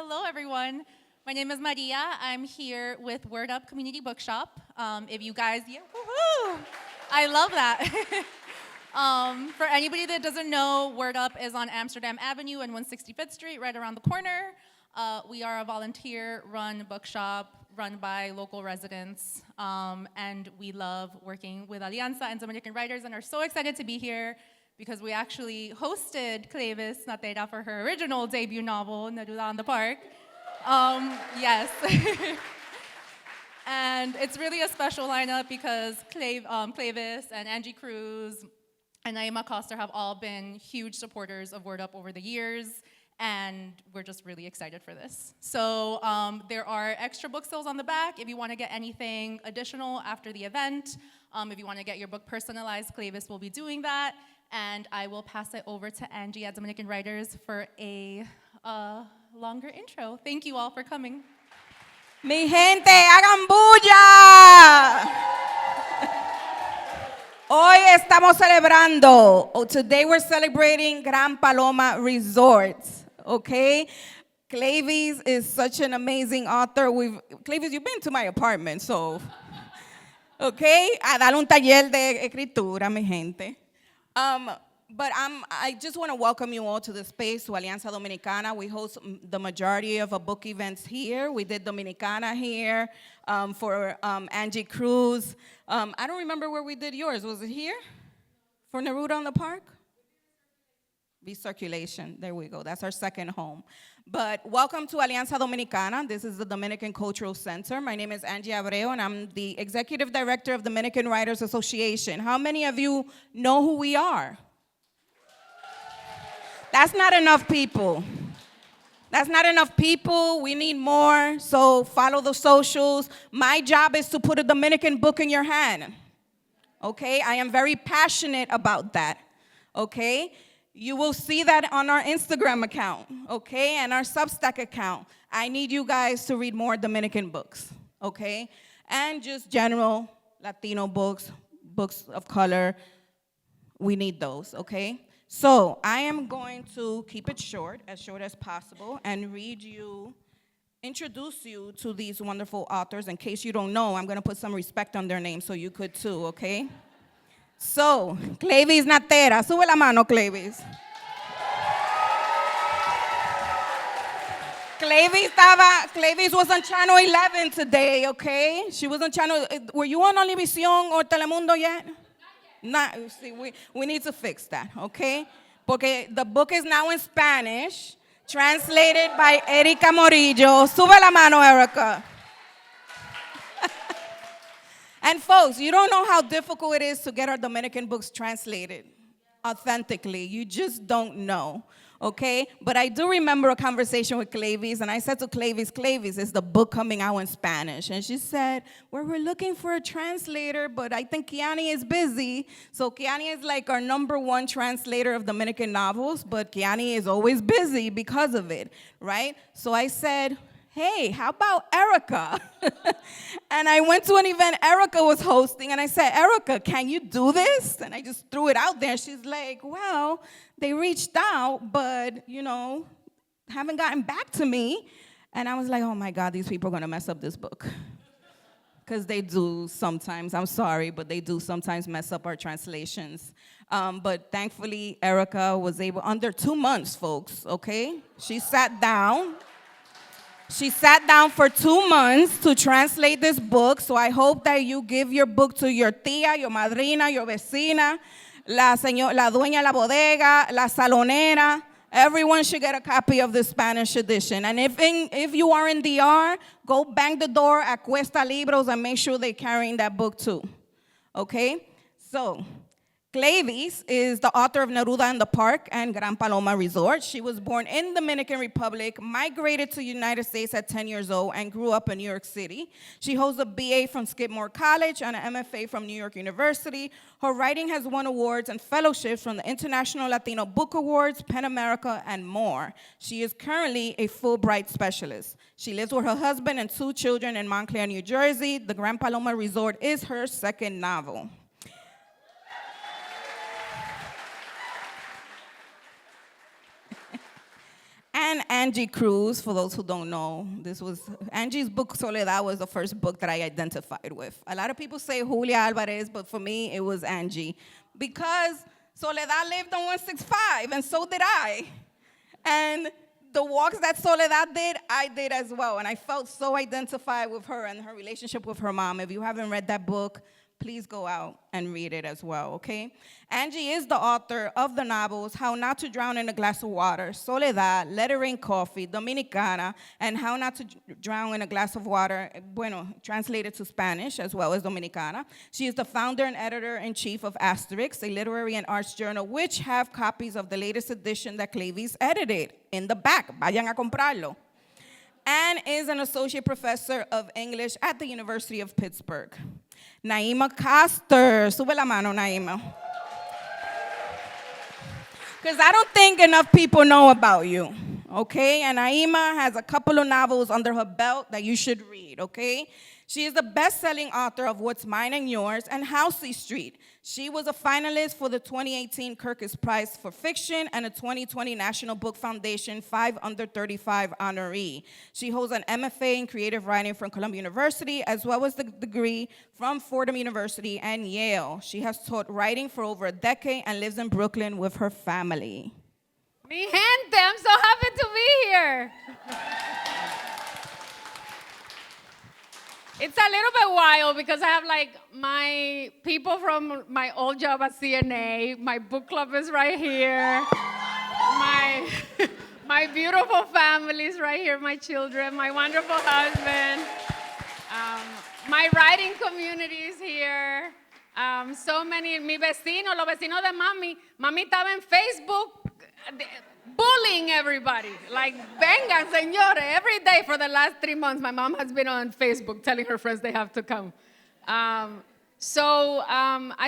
Hello, everyone. My name is Maria. I'm here with Word Up Community Bookshop. If you guys, yeah, woohoo! I love that. For anybody that doesn't know, Word Up is on Amsterdam Avenue and 165th Street, right around the corner. We are a volunteer-run bookshop run by local residents, and we love working with Alianza and Dominican writers and are so excited to be here because we actually hosted Cleyvis, Natera, for her original debut novel, Neruda on the Park. Yes. And it's really a special lineup because Cleyvis and Angie, Cruz and Naima have all been huge supporters of Word Up over the years, and we're just really excited for this. So there are extra book sales on the back if you want to get anything additional after the event. If you want to get your book personalized, Cleyvis will be doing that. And I will pass it over to Angie at Dominican Writers for a longer intro. Thank you all for coming. Mi gente, hagan bulla! Hoy estamos celebrando. Today we're celebrating Gran Paloma Resort. Okay? Cleyvis is such an amazing author. Cleyvis, you've been to my apartment, so. Okay? A dar un taller de escritura, mi gente. But I just want to welcome you all to the space, to Alianza Dominicana. We host the majority of our book events here. We did Dominicana here for Angie, Cruz. I don't remember where we did yours. Was it here? For Neruda on the Park? Recirculation. There we go. That's our second home. But welcome to Alianza Dominicana. This is the Dominican Cultural Center. My name is Angie Abreu, and I'm the Executive Director of the Dominican Writers Association. How many of you know who we are? That's not enough people. That's not enough people. We need more, so follow the socials. My job is to put a Dominican book in your hand, okay? I am very passionate about that, okay? You will see that on our Instagram account, okay, and our Substack account. I need you guys to read more Dominican books, okay? And just general Latino books, books of color. We need those, okay? So I am going to keep it short as possible, and introduce you to these wonderful authors. In case you don't know, I'm going to put some respect on their names so you could too, okay? So, Cleyvis Natera. Sube la mano, Cleyvis. Cleyvis was on Channel 11 today, okay? She was on Channel. Were you on Univision or Telemundo yet? Not. See, we need to fix that, okay? Porque the book is now in Spanish, translated by Erika Morillo. Sube la mano, Erica. And folks, you don't know how difficult it is to get our Dominican books translated authentically. You just don't know, okay? But I do remember a conversation with Cleyvis, and I said to Cleyvis, is the book coming out in Spanish? And she said, well, we're looking for a translator, but I think Kiani is busy. So Kiani is like our #1 translator of Dominican novels, but Kiani is always busy because of it, right? So I said, hey, how about Erica? And I went to an event Erica was hosting, and I said, Erica, can you do this? And I just threw it out there. She's like, well, they reached out, but, haven't gotten back to me. And I was like, oh, my God, these people are going to mess up this book. Because they do sometimes. I'm sorry, but they do sometimes mess up our translations. But thankfully, Erica was able, under 2 months, folks, okay? She sat down. She sat down for 2 months to translate this book, so I hope that you give your book to your tía, your madrina, your vecina, la dueña de la bodega, la salonera. Everyone should get a copy of the Spanish edition. And if you are in DR, go bang the door at Cuesta Libros and make sure they're carrying that book too, okay? So, Cleyvis is the author of Neruda in the Park and Gran Paloma Resort. She was born in the Dominican Republic, migrated to the United States at 10 years old, and grew up in New York City. She holds a BA from Skidmore College and an MFA from New York University. Her writing has won awards and fellowships from the International Latino Book Awards, PEN America, and more. She is currently a Fulbright specialist. She lives with her husband and 2 children in Montclair, New Jersey. The Gran Paloma Resort is her second novel. And Angie Cruz, for those who don't know, this was Angie's book Soledad was the first book that I identified with. A lot of people say Julia Alvarez, but for me it was Angie because Soledad lived on 165, and so did I. And the walks that Soledad did, I did as well, and I felt so identified with her and her relationship with her mom. If you haven't read that book, please go out and read it as well, okay? Angie is the author of the novels How Not to Drown in a Glass of Water, Soledad, Let It Rain Coffee, Dominicana, and How Not to Drown in a Glass of Water, bueno, translated to Spanish as well as Dominicana. She is the founder and editor-in-chief of Asterix, a literary and arts journal, which have copies of the latest edition that Cleyvis edited in the back. Vayan a comprarlo. And is an associate professor of English at the University of Pittsburgh. Naima Coster. Sube la mano, Naima. Because I don't think enough people know about you, okay? And Naima has a couple of novels under her belt that you should read, okay? She is the best-selling author of What's Mine and Yours and Housey Street. She was a finalist for the 2018 Kirkus Prize for Fiction and a 2020 National Book Foundation 5 Under 35 honoree. She holds an MFA in creative writing from Columbia University, as well as the degree from Fordham University and Yale. She has taught writing for over a decade and lives in Brooklyn with her family. Mi gente, I'm so happy to be here. It's a little bit wild because I have like my people from my old job at CNA. My book club is right here. My beautiful family is right here. My children, my wonderful husband. My writing community is here. So many, mi vecino, los vecinos de mami. Mami estaba en Facebook bullying everybody. Like, vengan, señores. Every day for the last 3 months, my mom has been on Facebook telling her friends they have to come. I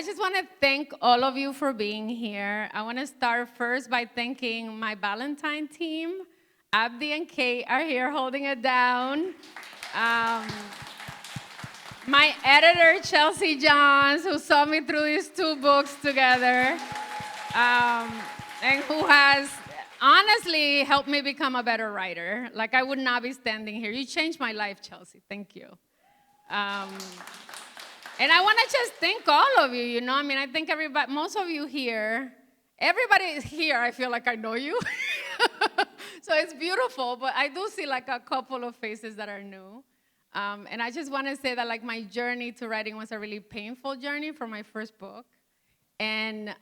just want to thank all of you for being here. I want to start first by thanking my Valentine team. Abdi and Kate are here holding it down. My editor, Chelsea Johns, who saw me through these 2 books together, and who has honestly helped me become a better writer. Like, I would not be standing here. You changed my life, Chelsea. Thank you. And I want to just thank all of you, you know? I mean, I think everybody, most of you here, everybody here, I feel like I know you. So it's beautiful, but I do see like a couple of faces that are new. And I just want to say that like my journey to writing was a really painful journey for my first book. And,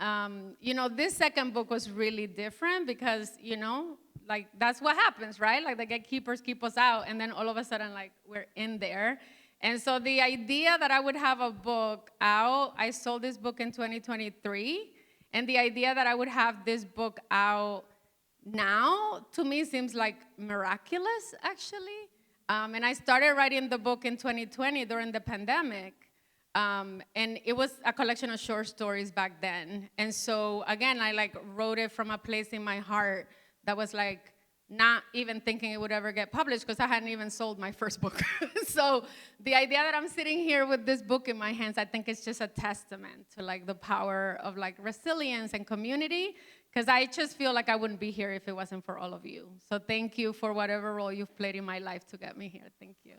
you know, this second book was really different because, you know, like that's what happens, right? Like the gatekeepers keep us out and then all of a sudden like we're in there. And so the idea that I would have a book out, I sold this book in 2023. And the idea that I would have this book out now, to me, seems like miraculous, actually. And I started writing the book in 2020 during the pandemic. And it was a collection of short stories back then. And so, again, I like wrote it from a place in my heart that was like not even thinking it would ever get published because I hadn't even sold my first book. So the idea that I'm sitting here with this book in my hands, I think it's just a testament to like the power of like resilience and community, because I just feel like I wouldn't be here if it wasn't for all of you. So thank you for whatever role you've played in my life to get me here. Thank you.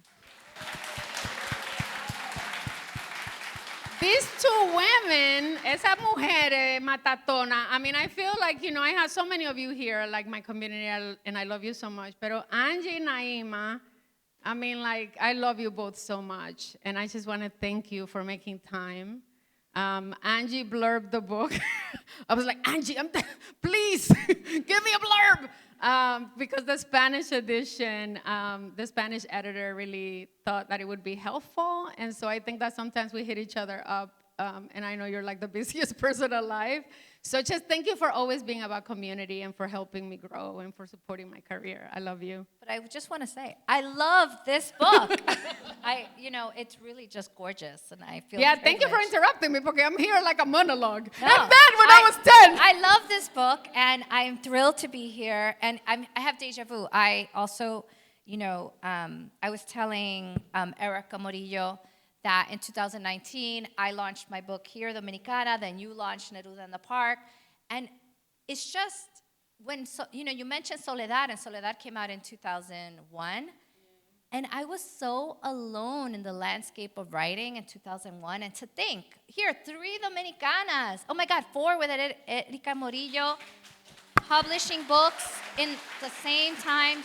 These 2 women, esa mujer matatona, I mean, I feel like, you know, I have so many of you here, like my community, and I love you so much. Pero Angie and Naima, I mean, like, I love you both so much. And I just want to thank you for making time. Angie blurbed the book. I was like, Angie, please, give me a blurb. Because the Spanish edition, the Spanish editor really thought that it would be helpful. And so I think that sometimes we hit each other up. And I know you're like the busiest person alive. So just thank you for always being about community and for helping me grow and for supporting my career. I love you. But I just want to say, I love this book. You know, it's really just gorgeous, and I feel thank you for interrupting me, because I'm here like a monologue. No, and then when I was 10. I love this book, and I'm thrilled to be here, and I have deja vu. I also, you know, I was telling Erica Morillo that in 2019, I launched my book here, Dominicana, then you launched Neruda in the Park. And it's just you mentioned Soledad, and Soledad came out in 2001. And I was so alone in the landscape of writing in 2001. And to think, here, 3 Dominicanas. Oh my God, 4 with Erika Morillo, publishing books in the same time.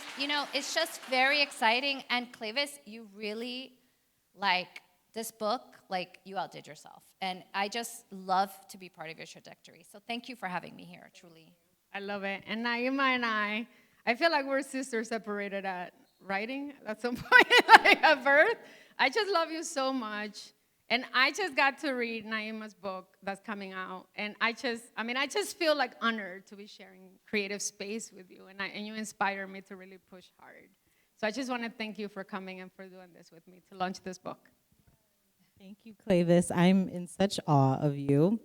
It's just very exciting. And Cleyvis, you really, this book, you outdid yourself. And I just love to be part of your trajectory. So thank you for having me here, truly. I love it. And Naima and I feel like we're sisters separated at writing at some point, at birth. I just love you so much. And I just got to read Naima's book that's coming out. And I just feel honored to be sharing creative space with you. And you inspire me to really push hard. So I just want to thank you for coming and for doing this with me to launch this book. Thank you, Cleyvis. I'm in such awe of you.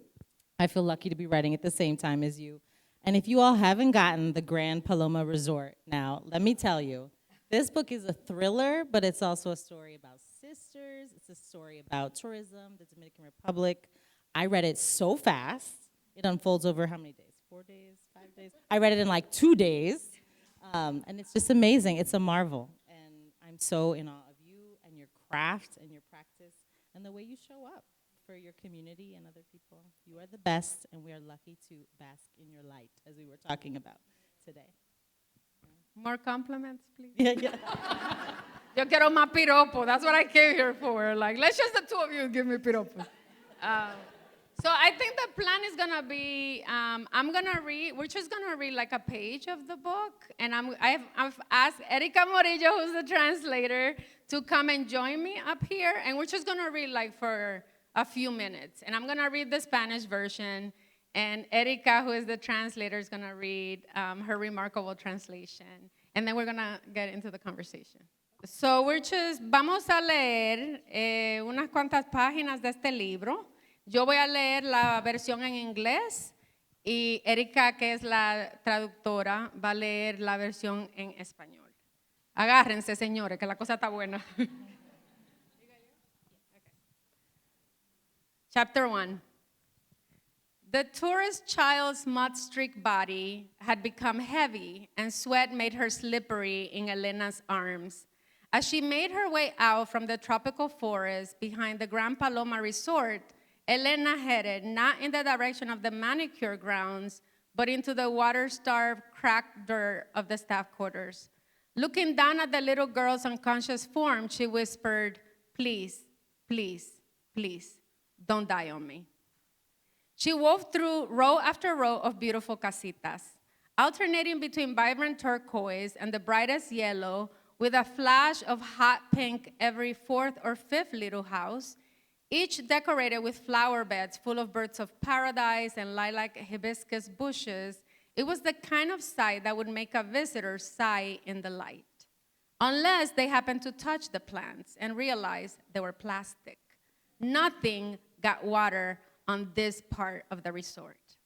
I feel lucky to be writing at the same time as you. And if you all haven't gotten the Grand Paloma Resort now, let me tell you, this book is a thriller, but it's also a story about sisters. It's a story about tourism, the Dominican Republic. I read it so fast. It unfolds over how many days? 4 days, 5 days? I read it in 2 days. And it's just amazing. It's a marvel. And I'm so in awe of you and your craft and your practice and the way you show up for your community and other people. You are the best, and we are lucky to bask in your light, as we were talking about today. More compliments, please. Yeah. Yo quiero más piropo. That's what I came here for. Let's just the 2 of you give me piropo. So I think the plan is gonna be, we're just gonna read a page of the book, and I've asked Erika Morillo, who's the translator, to come and join me up here, and we're just gonna read for a few minutes. And I'm gonna read the Spanish version, and Erika, who is the translator, is gonna read her remarkable translation. And then we're gonna get into the conversation. So vamos a leer unas cuantas páginas de este libro. Yo voy a leer la versión en inglés y Erika, que es la traductora, va a leer la versión en español. Agárrense, señores, que la cosa está buena. Chapter 1. The tourist child's mud-streaked body had become heavy, and sweat made her slippery in Elena's arms. As she made her way out from the tropical forest behind the Grand Paloma Resort, Elena headed not in the direction of the manicure grounds, but into the water-starved, cracked dirt of the staff quarters. Looking down at the little girl's unconscious form, she whispered, "Please, please, please, don't die on me." She wove through row after row of beautiful casitas, alternating between vibrant turquoise and the brightest yellow, with a flash of hot pink every 4th or 5th little house, each decorated with flower beds full of birds of paradise and lilac hibiscus bushes. It was the kind of sight that would make a visitor sigh in delight, unless they happened to touch the plants and realize they were plastic. Nothing got water on this part of the resort.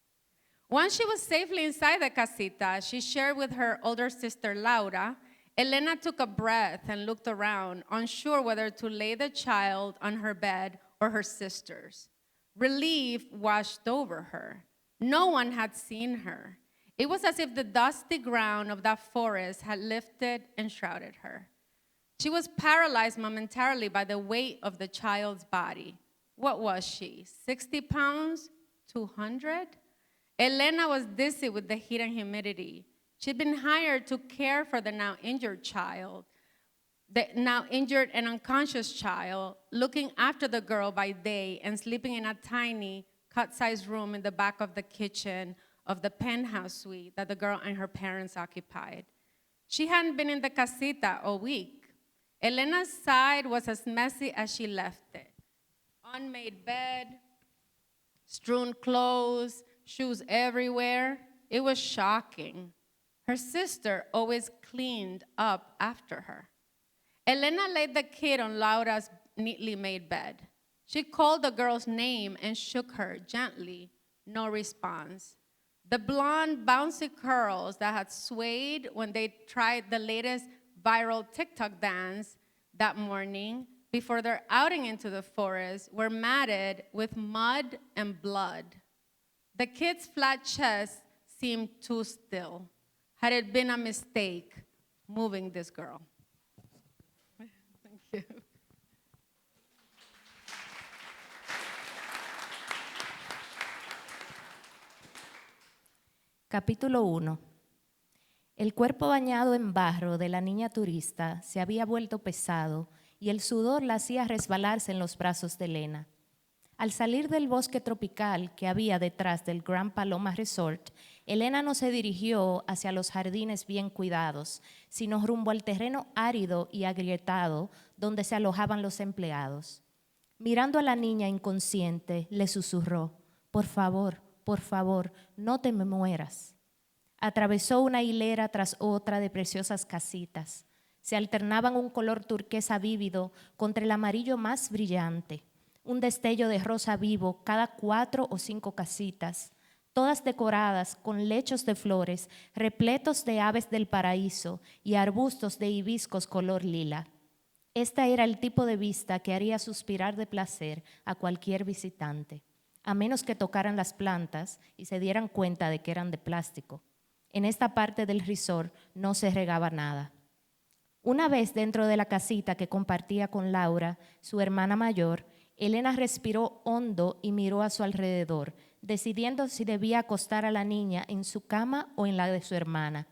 Once she was safely inside the casita, she shared with her older sister, Laura. Elena took a breath and looked around, unsure whether to lay the child on her bed or her sister's. Relief washed over her. No one had seen her. It was as if the dusty ground of that forest had lifted and shrouded her. She was paralyzed momentarily by the weight of the child's body. What was she, 60 pounds, 200? Elena was dizzy with the heat and humidity. She'd been hired to care for the now injured child, the now injured and unconscious child, looking after the girl by day and sleeping in a tiny, cut-sized room in the back of the kitchen of the penthouse suite that the girl and her parents occupied. She hadn't been in the casita all week. Elena's side was as messy as she left it. Unmade bed, strewn clothes, shoes everywhere. It was shocking. Her sister always cleaned up after her. Elena laid the kid on Laura's neatly made bed. She called the girl's name and shook her gently. No response. The blonde, bouncy curls that had swayed when they tried the latest viral TikTok dance that morning before their outing into the forest were matted with mud and blood. The kid's flat chest seemed too still. had it been a mistake moving this girl? Thank you. Capítulo 1. El cuerpo bañado en barro de la niña turista se había vuelto pesado y el sudor la hacía resbalarse en los brazos de Elena. Al salir del bosque tropical que había detrás del Grand Paloma Resort, Elena no se dirigió hacia los jardines bien cuidados, sino rumbo al terreno árido y agrietado donde se alojaban los empleados. Mirando a la niña inconsciente, le susurró: por favor, no te me mueras. Atravesó una hilera tras otra de preciosas casitas. Se alternaban un color turquesa vívido contra el amarillo más brillante, un destello de rosa vivo cada 4 o 5 casitas, todas decoradas con lechos de flores repletos de aves del paraíso y arbustos de hibiscos color lila. Esta era el tipo de vista que haría suspirar de placer a cualquier visitante, a menos que tocaran las plantas y se dieran cuenta de que eran de plástico. En esta parte del resort no se regaba nada. Una vez dentro de la casita que compartía con Laura, su hermana mayor, Elena respiró hondo y miró a su alrededor, decidiendo si debía acostar a la niña en su cama o en la de su hermana.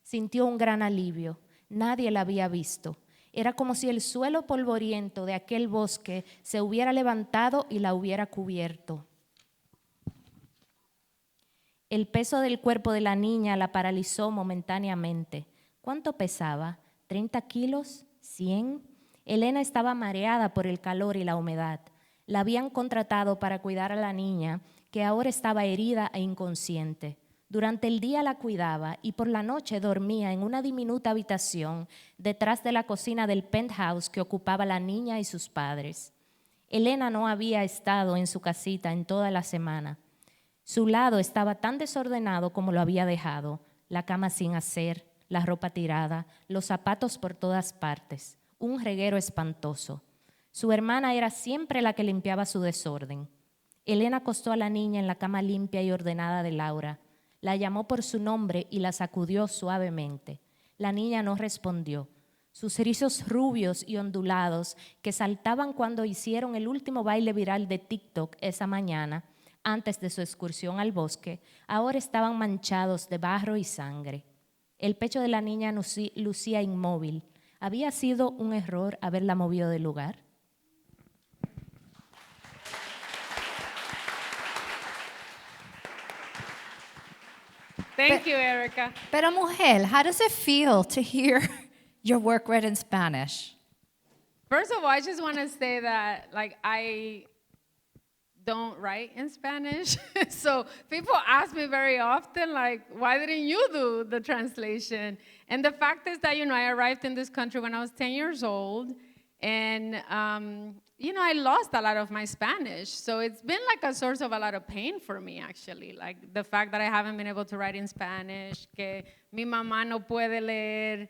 Sintió un gran alivio. Nadie la había visto. Era como si el suelo polvoriento de aquel bosque se hubiera levantado y la hubiera cubierto. El peso del cuerpo de la niña la paralizó momentáneamente. ¿Cuánto pesaba? ¿30 kilos? ¿100? Elena estaba mareada por el calor y la humedad. La habían contratado para cuidar a la niña, que ahora estaba herida e inconsciente. Durante el día la cuidaba y por la noche dormía en una diminuta habitación detrás de la cocina del penthouse que ocupaba la niña y sus padres. Elena no había estado en su casita en toda la semana. Su lado estaba tan desordenado como lo había dejado, la cama sin hacer, la ropa tirada, los zapatos por todas partes, un reguero espantoso. Su hermana era siempre la que limpiaba su desorden. Elena acostó a la niña en la cama limpia y ordenada de Laura. La llamó por su nombre y la sacudió suavemente. La niña no respondió. Sus rizos rubios y ondulados, que saltaban cuando hicieron el último baile viral de TikTok esa mañana, antes de su excursión al bosque, ahora estaban manchados de barro y sangre. El pecho de la niña lucía inmóvil. ¿Había sido un error haberla movido del lugar? Thank you, Erica. Pero mujer, how does it feel to hear your work read in Spanish? First of all, I just want to say that, like, I don't write in Spanish. So people ask me very often, like, why didn't you do the translation? And the fact is that, I arrived in this country when I was 10 years old. And, I lost a lot of my Spanish. So it's been like a source of a lot of pain for me, actually. Like the fact that I haven't been able to write in Spanish, que mi mamá no puede leer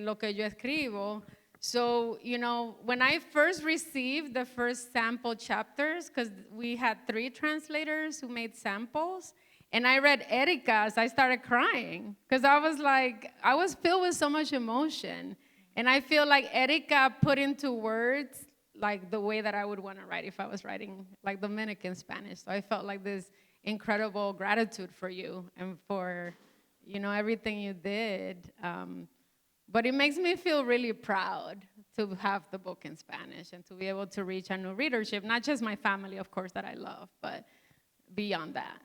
lo que yo escribo. So, when I first received the first sample chapters, because we had 3 translators who made samples, and I read Erica's, I started crying, because I was filled with so much emotion. And I feel like Erica put into words like the way that I would want to write if I was writing like Dominican Spanish. So I felt like this incredible gratitude for you and for, everything you did. But it makes me feel really proud to have the book in Spanish and to be able to reach a new readership, not just my family, of course, that I love, but beyond that.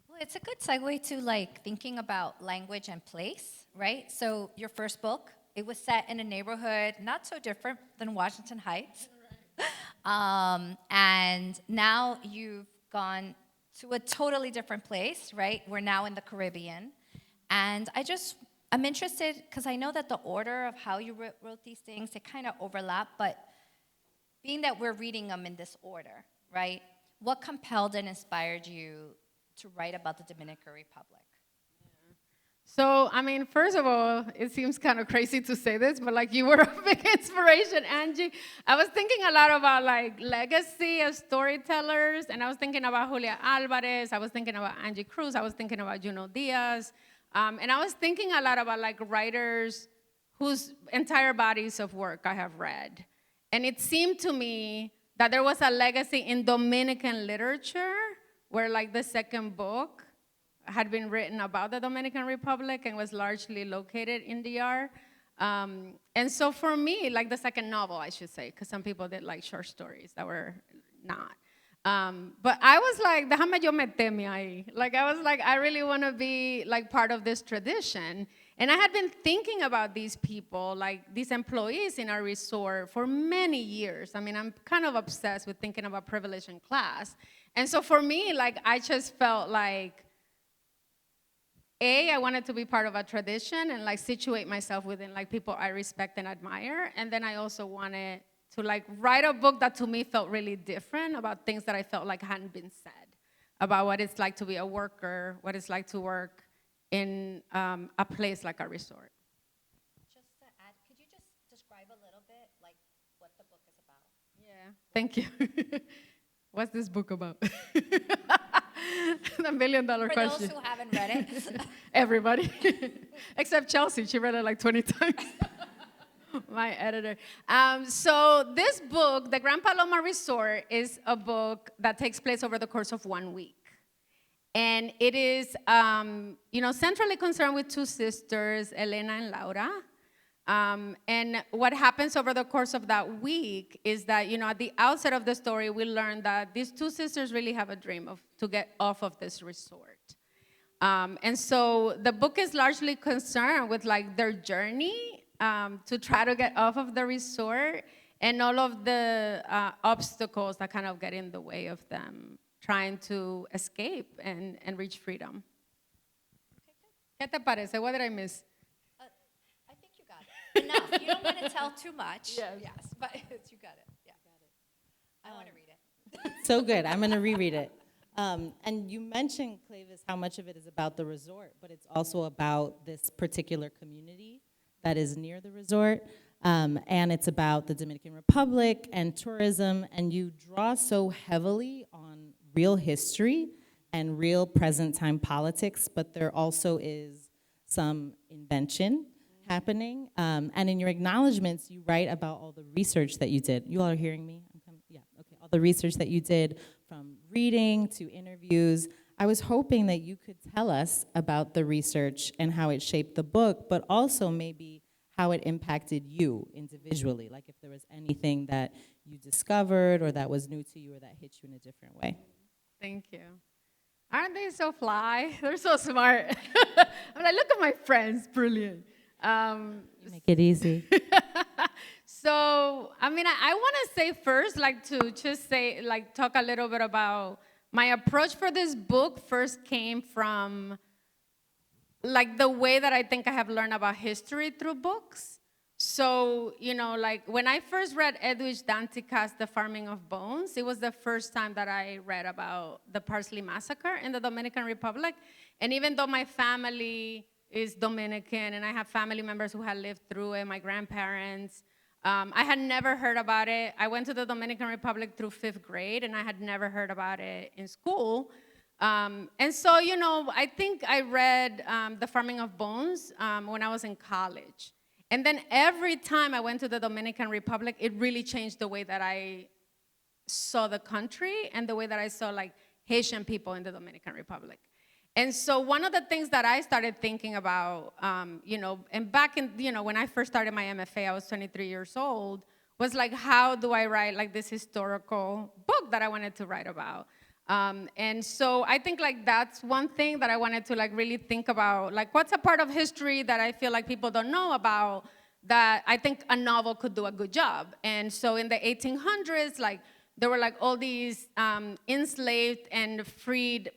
Well, it's a good segue to thinking about language and place, right? So your first book, it was set in a neighborhood not so different than Washington Heights. And now you've gone to a totally different place, right? We're now in the Caribbean. And I'm interested, because I know that the order of how you wrote these things, they kind of overlap, but being that we're reading them in this order, right? What compelled and inspired you to write about the Dominican Republic? So, first of all, it seems kind of crazy to say this, but you were a big inspiration, Angie. I was thinking a lot about legacy as storytellers, and I was thinking about Julia Alvarez, I was thinking about Angie Cruz, I was thinking about Juno Diaz, And I was thinking a lot about like writers whose entire bodies of work I have read. And it seemed to me that there was a legacy in Dominican literature where like the second book had been written about the Dominican Republic and was largely located in DR. And so for me, like the second novel, I should say, because some people did like short stories that were not. But I was like, déjame yo meterme ahí. Like I was like, I really want to be like part of this tradition. And I had been thinking about these people, like these employees in our resort for many years. I mean, I'm kind of obsessed with thinking about privilege and class. And so for me, like I just felt like, I wanted to be part of a tradition and like situate myself within like people I respect and admire. And then I also wanted to like write a book that to me felt really different about things that I felt like hadn't been said about what it's like to be a worker, what it's like to work in a place like a resort. Just to add, could you just describe a little bit like what the book is about? Yeah, thank you. What's this book about? The $1 million For question. those who haven't read it. Everybody, except Chelsea. She read it like 20 times. My editor. So this book, The Grand Paloma Resort, is a book that takes place over the course of 1 week. And it is, centrally concerned with two sisters, Elena and Laura. And what happens over the course of that week is that, at the outset of the story, we learn that these two sisters really have a dream to get off of this resort. And so the book is largely concerned with like their journey to try to get off of the resort and all of the obstacles that kind of get in the way of them trying to escape and reach freedom. ¿Qué te parece? What did I miss? I think you got it. Enough. You don't want to tell too much. Yes. But you got it. Yeah. I want to read it. So good. I'm going to reread it. And you mentioned, Cleyvis, how much of it is about the resort, but it's also about this particular community that is near the resort. And it's about the Dominican Republic and tourism. And you draw so heavily on real history and real present time politics, but there also is some invention happening. And in your acknowledgments, you write about all the research that you did. You all are hearing me? Yeah, okay. All the research that you did from reading to interviews. I was hoping that you could tell us about the research and how it shaped the book, but also maybe how it impacted you individually, like if there was anything that you discovered or that was new to you or that hit you in a different way. Thank you. Aren't they so fly? They're so smart. I'm like, look at my friends, brilliant. You make it easy. So, I want to say first, talk a little bit about my approach for this book first came from, like, the way that I think I have learned about history through books. So, when I first read Edwidge Dantica's The Farming of Bones, it was the first time that I read about the Parsley Massacre in the Dominican Republic. And even though my family is Dominican and I have family members who had lived through it, my grandparents, I had never heard about it. I went to the Dominican Republic through 5th grade, and I had never heard about it in school. And so, I think I read The Farming of Bones when I was in college. And then every time I went to the Dominican Republic, it really changed the way that I saw the country and the way that I saw, like, Haitian people in the Dominican Republic. And so one of the things that I started thinking about, and back in, when I first started my MFA, I was 23 years old, was like, how do I write like this historical book that I wanted to write about? And so I think like that's one thing that I wanted to like really think about, like what's a part of history that I feel like people don't know about that I think a novel could do a good job. And so in the 1800s, like there were like all these enslaved and freed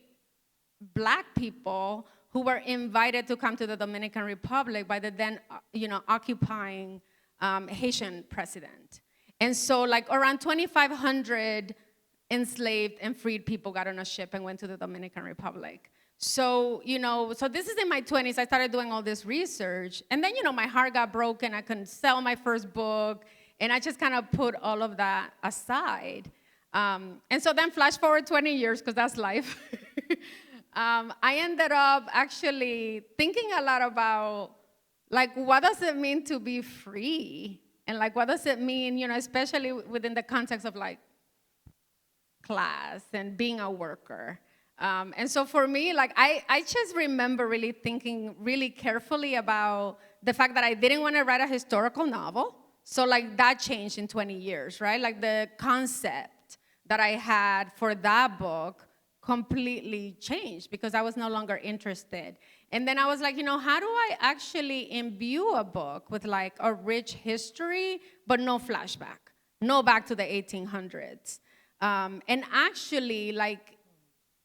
Black people who were invited to come to the Dominican Republic by the then, occupying Haitian president. And so like around 2,500 enslaved and freed people got on a ship and went to the Dominican Republic. So, so this is in my 20s, I started doing all this research. And then, my heart got broken, I couldn't sell my first book, and I just kind of put all of that aside. And so then flash forward 20 years, because that's life. I ended up actually thinking a lot about, like, what does it mean to be free? And, like, what does it mean, especially within the context of, like, class and being a worker. And so for me, like, I just remember really thinking really carefully about the fact that I didn't want to write a historical novel. So, like, that changed in 20 years, right? Like, the concept that I had for that book completely changed because I was no longer interested. And then I was like, how do I actually imbue a book with, like, a rich history, but no flashback, no back to the 1800s? And actually, like,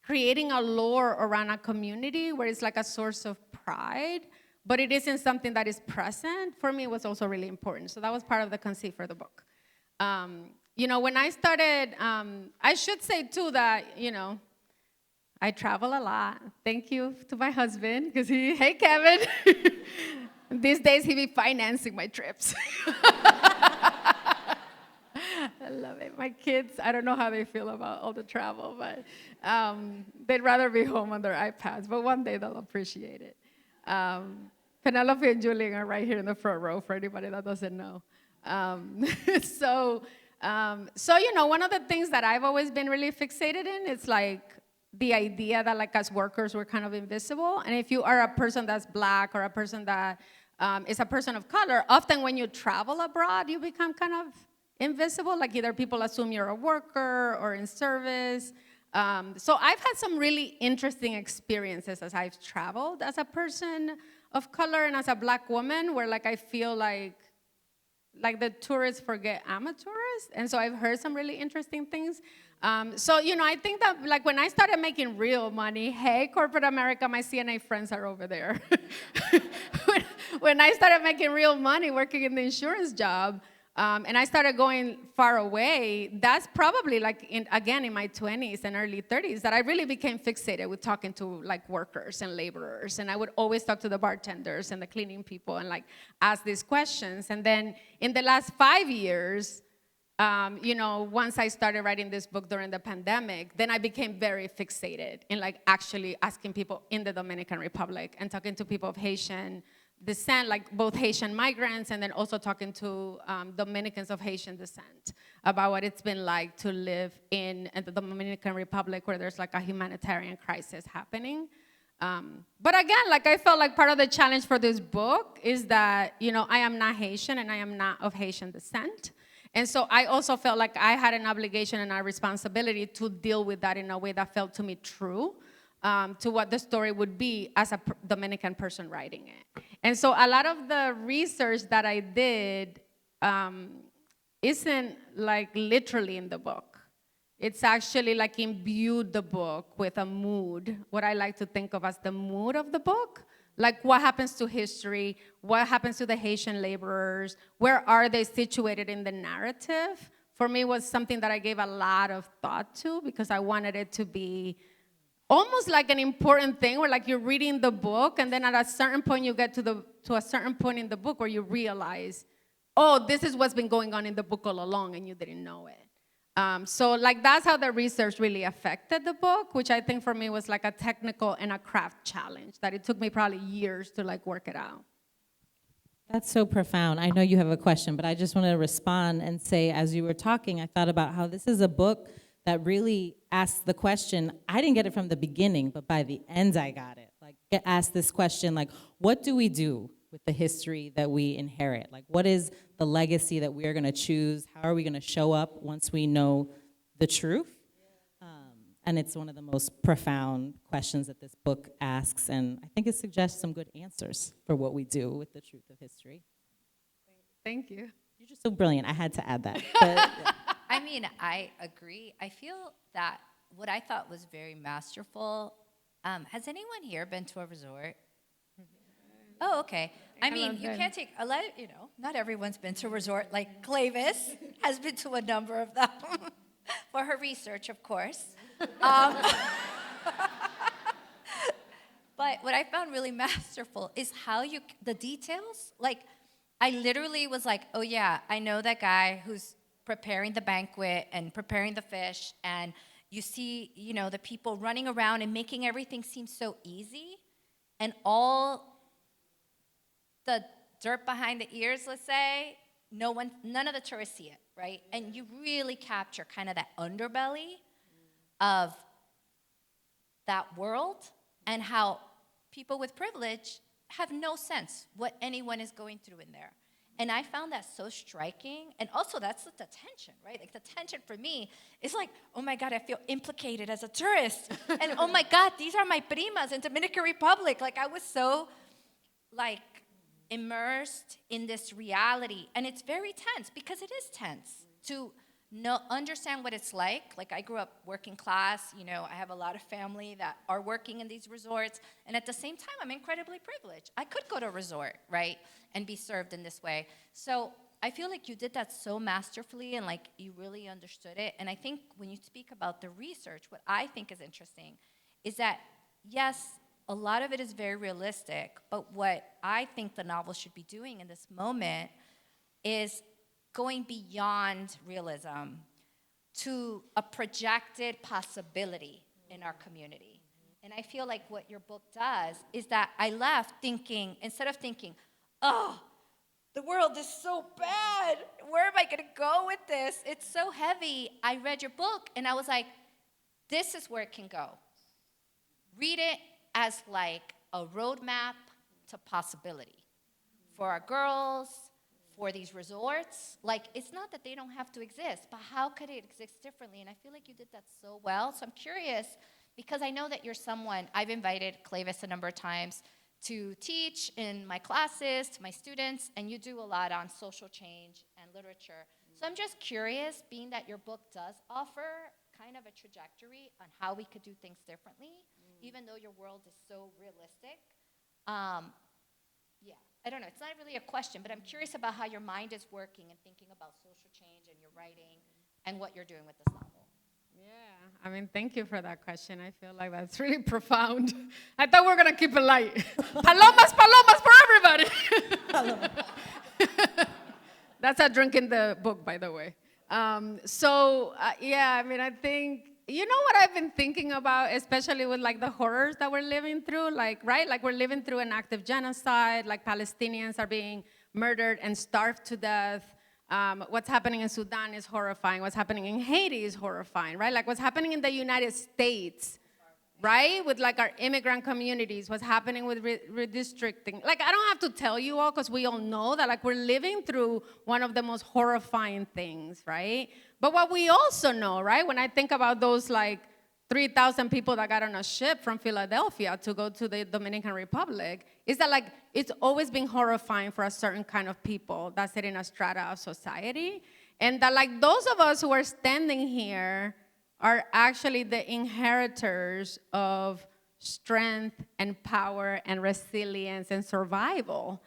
creating a lore around a community where it's like a source of pride, but it isn't something that is present, for me was also really important. So that was part of the conceit for the book. When I started, I should say too that, I travel a lot. Thank you to my husband, because hey Kevin, these days he be financing my trips. I love it. My kids, I don't know how they feel about all the travel, but they'd rather be home on their iPads, but one day they'll appreciate it. Penelope and Julian are right here in the front row for anybody that doesn't know. So one of the things that I've always been really fixated in is, like, the idea that, like, as workers, we're kind of invisible. And if you are a person that's Black or a person that is a person of color, often when you travel abroad, you become kind of invisible. Like, either people assume you're a worker or in service. So I've had some really interesting experiences as I've traveled as a person of color and as a Black woman, where, like, I feel like the tourists forget I'm a tourist. And so I've heard some really interesting things. I think that, like, when I started making real money, hey, corporate America, my CNA friends are over there. When I started making real money working in the insurance job, and I started going far away, that's probably, like, in my 20s and early 30s, that I really became fixated with talking to, like, workers and laborers. And I would always talk to the bartenders and the cleaning people and, like, ask these questions. And then in the last 5 years, once I started writing this book during the pandemic, then I became very fixated in, like, actually asking people in the Dominican Republic and talking to people of Haitian descent, like both Haitian migrants, and then also talking to Dominicans of Haitian descent about what it's been like to live in the Dominican Republic, where there's, like, a humanitarian crisis happening. But again, like, I felt like part of the challenge for this book is that, I am not Haitian and I am not of Haitian descent. And so I also felt like I had an obligation and a responsibility to deal with that in a way that felt to me true to what the story would be as a Dominican person writing it. And so a lot of the research that I did isn't, like, literally in the book. It's actually, like, imbued the book with a mood, what I like to think of as the mood of the book. Like, what happens to history? What happens to the Haitian laborers? Where are they situated in the narrative? For me, it was something that I gave a lot of thought to, because I wanted it to be almost like an important thing, where, like, you're reading the book, and then at a certain point you get to a certain point in the book where you realize, oh, this is what's been going on in the book all along, and you didn't know it. So, like, that's how the research really affected the book, which I think for me was, like, a technical and a craft challenge that it took me probably years to, like, work it out. That's so profound. I know you have a question, but I just want to respond and say, as you were talking, I thought about how this is a book that really asks the question. I didn't get it from the beginning, but by the end I got it. Like, it asked this question, like, what do we do with the history that we inherit? Like, what is the legacy that we are going to choose? How are we going to show up once we know the truth? And it's one of the most profound questions that this book asks, and I think it suggests some good answers for what we do with the truth of history. Thank you. You're just so brilliant. I had to add that. But, I mean, I agree. I feel that what I thought was very masterful. Has anyone here been to a resort? Oh, okay. I mean, you can't take a lot. Not everyone's been to a resort. Like Cleyvis has been to a number of them for her research, of course. But what I found really masterful is how the details. Like, I literally was like, oh yeah, I know that guy who's preparing the banquet and preparing the fish, and You see, the people running around and making everything seem so easy, and all the dirt behind the ears, let's say, none of the tourists see it, right? And you really capture kind of that underbelly of that world and how people with privilege have no sense what anyone is going through in there. And I found that so striking. And also, that's the tension, right? Like, the tension for me is like, oh my God, I feel implicated as a tourist. And oh my God, these are my primas in Dominican Republic. Like, I was so, immersed in this reality. And it's very tense, because it is tense to understand what it's like. Like, I grew up working class. I have a lot of family that are working in these resorts. And at the same time, I'm incredibly privileged. I could go to a resort, right, and be served in this way. So I feel like you did that so masterfully, and you really understood it. And I think when you speak about the research, what I think is interesting is that, yes, a lot of it is very realistic, but what I think the novel should be doing in this moment is going beyond realism to a projected possibility in our community. And I feel like what your book does is that I left thinking, instead of thinking, oh, the world is so bad, where am I gonna go with this? It's so heavy. I read your book and I was like, this is where it can go. Read it as a roadmap to possibility for our girls, for these resorts. It's not that they don't have to exist, but how could it exist differently? And I feel like you did that so well. So I'm curious, because I know that you're someone, I've invited Cleyvis a number of times to teach in my classes, to my students, and you do a lot on social change and literature. So I'm just curious, being that your book does offer kind of a trajectory on how we could do things differently, even though your world is so realistic. Yeah, I don't know, it's not really a question, but I'm curious about how your mind is working and thinking about social change and your writing and what you're doing with this novel. Yeah, thank you for that question. I feel like that's really profound. I thought we were going to keep it light. Palomas for everybody. That's a drink in the book, by the way. I think, what I've been thinking about, especially with the horrors that we're living through, we're living through an active genocide, Palestinians are being murdered and starved to death. What's happening in Sudan is horrifying. What's happening in Haiti is horrifying, right? What's happening in the United States, right? With our immigrant communities, what's happening with redistricting. I don't have to tell you all, because we all know that we're living through one of the most horrifying things, right? But what we also know, right, when I think about those 3,000 people that got on a ship from Philadelphia to go to the Dominican Republic, is that it's always been horrifying for a certain kind of people that sit in a strata of society. And that those of us who are standing here are actually the inheritors of strength and power and resilience and survival.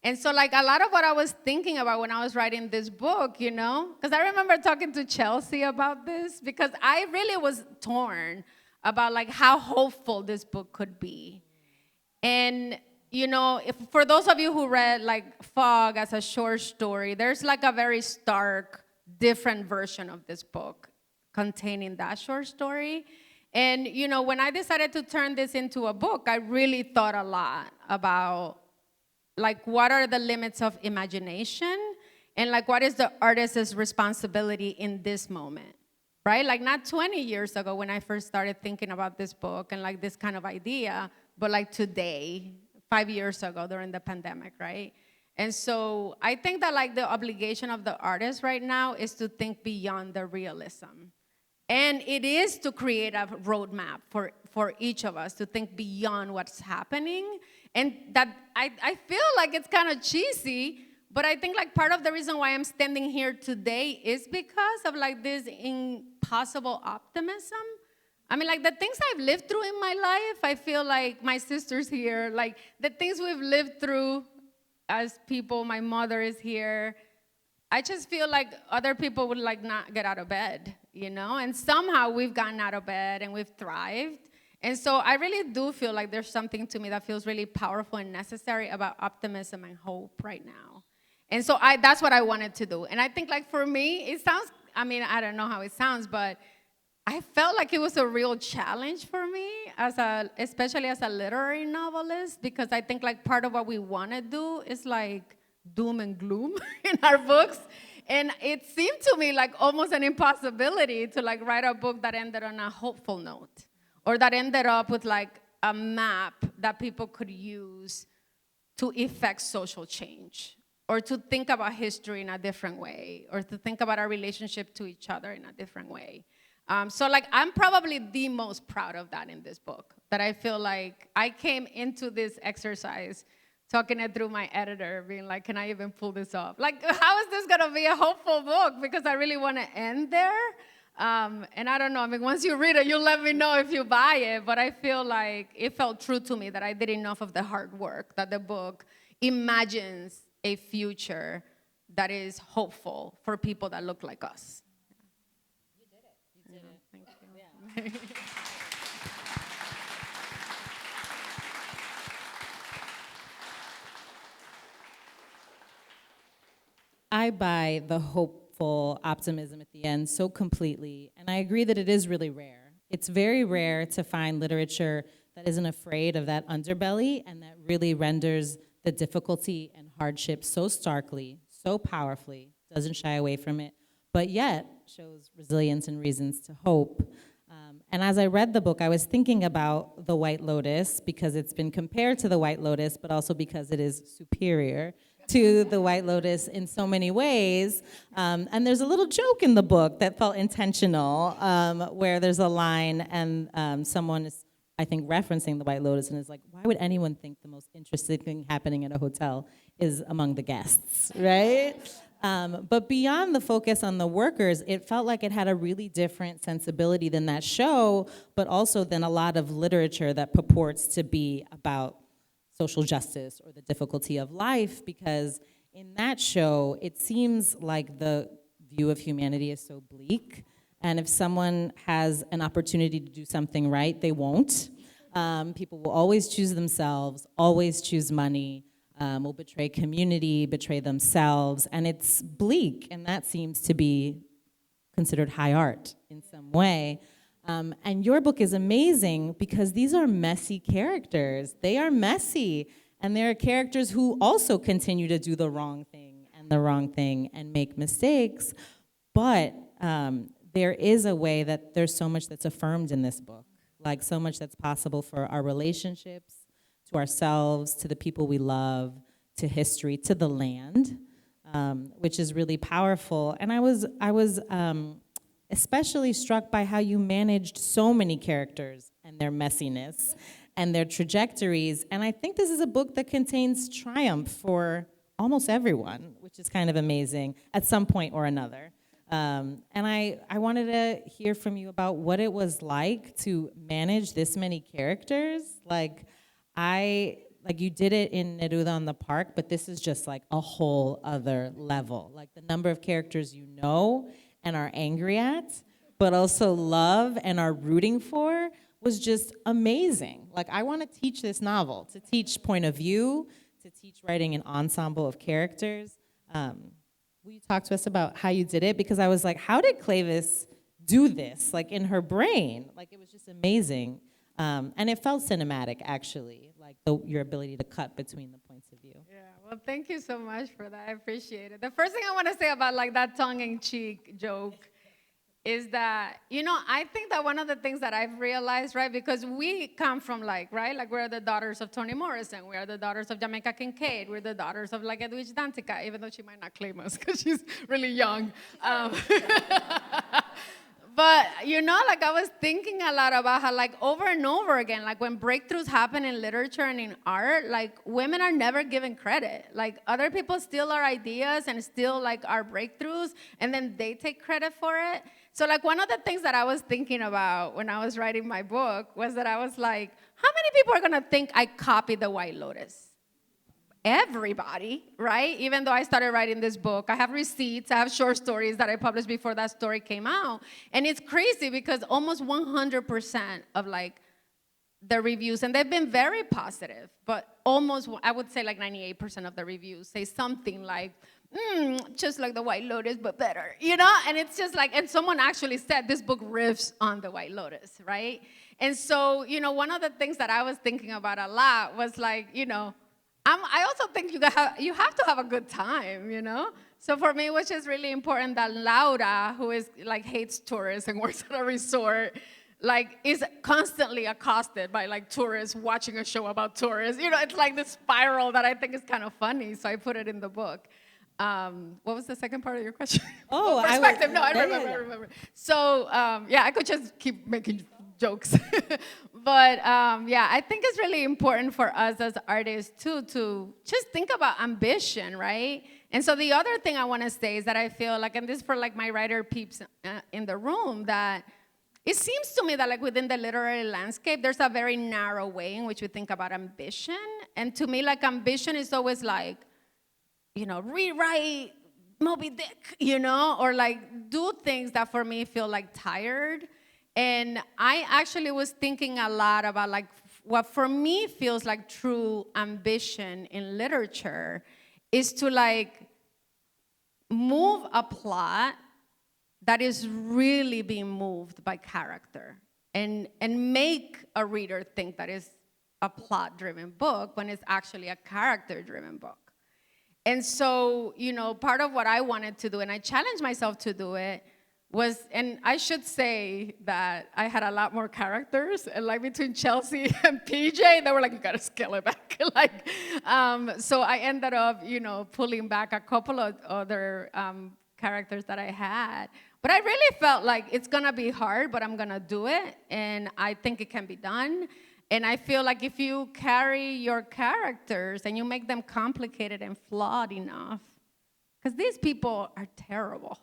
And so a lot of what I was thinking about when I was writing this book, because I remember talking to Chelsea about this, because I really was torn about how hopeful this book could be. And, for those of you who read Fog as a short story, there's a very stark, different version of this book containing that short story. And, when I decided to turn this into a book, I really thought a lot about what are the limits of imagination, and what is the artist's responsibility in this moment, right? Not 20 years ago when I first started thinking about this book and this kind of idea, but today, 5 years ago during the pandemic, right? And so I think that the obligation of the artist right now is to think beyond the realism. And it is to create a roadmap for each of us to think beyond what's happening. And that I feel like it's kind of cheesy, but I think part of the reason why I'm standing here today is because of this impossible optimism. The things I've lived through in my life, I feel like my sister's here, the things we've lived through as people, my mother is here. I just feel like other people would not get out of bed, and somehow we've gotten out of bed and we've thrived. And so I really do feel like there's something to me that feels really powerful and necessary about optimism and hope right now. And so that's what I wanted to do. And I think for me, it sounds, I don't know how it sounds, but I felt like it was a real challenge for me, especially as a literary novelist, because I think like part of what we want to do is like doom and gloom in our books. And it seemed to me like almost an impossibility to like write a book that ended on a hopeful note, or that ended up with like a map that people could use to effect social change, or to think about history in a different way, or to think about our relationship to each other in a different way. So like I'm probably the most proud of that in this book, that I feel like I came into this exercise talking it through my editor, being like, can I even pull this off? Like, how is this gonna be a hopeful book? Because I really wanna end there. And I don't know, I mean, once you read it, you'll let me know if you buy it, but I feel like it felt true to me that I did enough of the hard work, that the book imagines a future that is hopeful for people that look like us. You did it. You did it. Thank you. Yeah. I buy the hopeful optimism at the end so completely, and I agree that it is really rare. It's very rare to find literature that isn't afraid of that underbelly and that really renders the difficulty and hardship so starkly, so powerfully, doesn't shy away from it, but yet shows resilience and reasons to hope. And as I read the book, I was thinking about the White Lotus because it's been compared to the White Lotus, but also because it is superior to the White Lotus in so many ways. And there's a little joke in the book that felt intentional, where there's a line and someone is, I think, referencing the White Lotus and is like, why would anyone think the most interesting thing happening at a hotel is among the guests, right? But beyond the focus on the workers, it felt like it had a really different sensibility than that show, but also than a lot of literature that purports to be about social justice or the difficulty of life, because in that show, it seems like the view of humanity is so bleak, and if someone has an opportunity to do something right, they won't. People will always choose themselves, always choose money, will betray community, betray themselves, and it's bleak, and that seems to be considered high art in some way. And your book is amazing because these are messy characters. They are messy, and there are characters who also continue to do the wrong thing and make mistakes, but there is a way that there's so much that's affirmed in this book, like so much that's possible for our relationships, to ourselves, to the people we love, to history, to the land, which is really powerful. And I was especially struck by how you managed so many characters and their messiness and their trajectories. And I think this is a book that contains triumph for almost everyone, which is kind of amazing at some point or another. And I wanted to hear from you about what it was like to manage this many characters. Like you did it in Neruda on the Park, but this is just like a whole other level. Like the number of characters you know and are angry at, but also love and are rooting for was just amazing. Like I want to teach this novel, to teach point of view, to teach writing an ensemble of characters. Will you talk to us about how you did it? Because I was like, how did Cleyvis do this? Like in her brain, like it was just amazing. And it felt cinematic, actually, like your ability to cut between the points of view. Yeah, well, thank you so much for that. I appreciate it. The first thing I want to say about like that tongue-in-cheek joke is that, I think that one of the things that I've realized, right, because we come from like we're the daughters of Toni Morrison, we are the daughters of Jamaica Kincaid, we're the daughters of like Edwidge Dantica, even though she might not claim us because she's really young. But, like I was thinking a lot about how like over and over again, like when breakthroughs happen in literature and in art, like women are never given credit. Like other people steal our ideas and steal like our breakthroughs, and then they take credit for it. So like one of the things that I was thinking about when I was writing my book was that I was like, how many people are gonna think I copied the White Lotus? Everybody, right? Even though I started writing this book, I have receipts, I have short stories that I published before that story came out. And it's crazy because almost 100% of like the reviews, and they've been very positive, but almost, I would say like 98% of the reviews say something like, just like the White Lotus, but better, you know? And it's just like, and someone actually said this book riffs on the White Lotus, right? And so, you know, one of the things that I was thinking about a lot was like, you know, I also think you have to have a good time, you know? So for me, it was just really important that Laura, who is like hates tourists and works at a resort, like is constantly accosted by like tourists watching a show about tourists. You know, it's like this spiral that I think is kind of funny. So I put it in the book. What was the second part of your question? Oh, perspective. I No, I remember. So yeah, I could just keep making jokes. But yeah, I think it's really important for us as artists too to just think about ambition, right? And so the other thing I want to say is that I feel like, and this is for like my writer peeps in the room, that it seems to me that like within the literary landscape, there's a very narrow way in which we think about ambition. And to me, like ambition is always like, you know, rewrite Moby Dick, you know, or like do things that for me feel like tired. And I actually was thinking a lot about like what for me feels like true ambition in literature is to like move a plot that is really being moved by character and make a reader think that is a plot-driven book when it's actually a character-driven book. And so, you know, part of what I wanted to do, and I challenged myself to do it, was, and I should say that I had a lot more characters, and like between Chelsea and PJ, they were like, you gotta scale it back. Like, so I ended up, you know, pulling back a couple of other characters that I had. But I really felt like it's gonna be hard, but I'm gonna do it, and I think it can be done. And I feel like if you carry your characters and you make them complicated and flawed enough, because these people are terrible.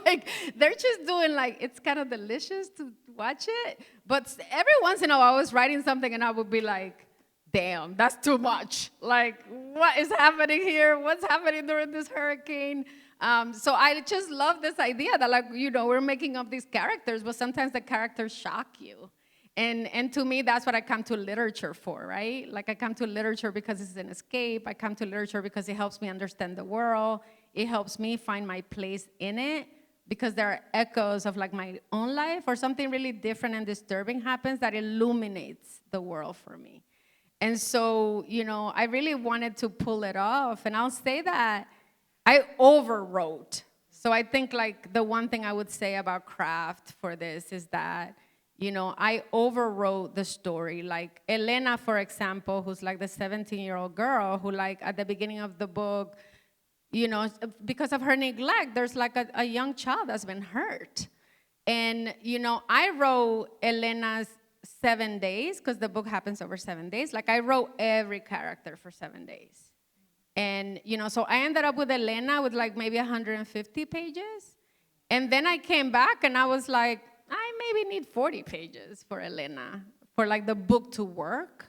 Like, they're just doing like, it's kind of delicious to watch it. But every once in a while, I was writing something and I would be like, damn, that's too much. Like, what is happening here? What's happening during this hurricane? So I just love this idea that, like, you know, we're making up these characters, but sometimes the characters shock you. And to me, that's what I come to literature for, right? Like, I come to literature because it's an escape. I come to literature because it helps me understand the world. It helps me find my place in it because there are echoes of, like, my own life or something really different and disturbing happens that illuminates the world for me. And so, you know, I really wanted to pull it off. And I'll say that I overwrote. So I think, like, the one thing I would say about craft for this is that, you know, I overwrote the story. Like Elena, for example, who's like the 17-year-old girl who, like, at the beginning of the book, you know, because of her neglect, there's like a young child that's been hurt. And, you know, I wrote Elena's 7 days, because the book happens over 7 days. Like, I wrote every character for 7 days. And, you know, so I ended up with Elena with like maybe 150 pages. And then I came back and I was like, I maybe need 40 pages for Elena, for like the book to work.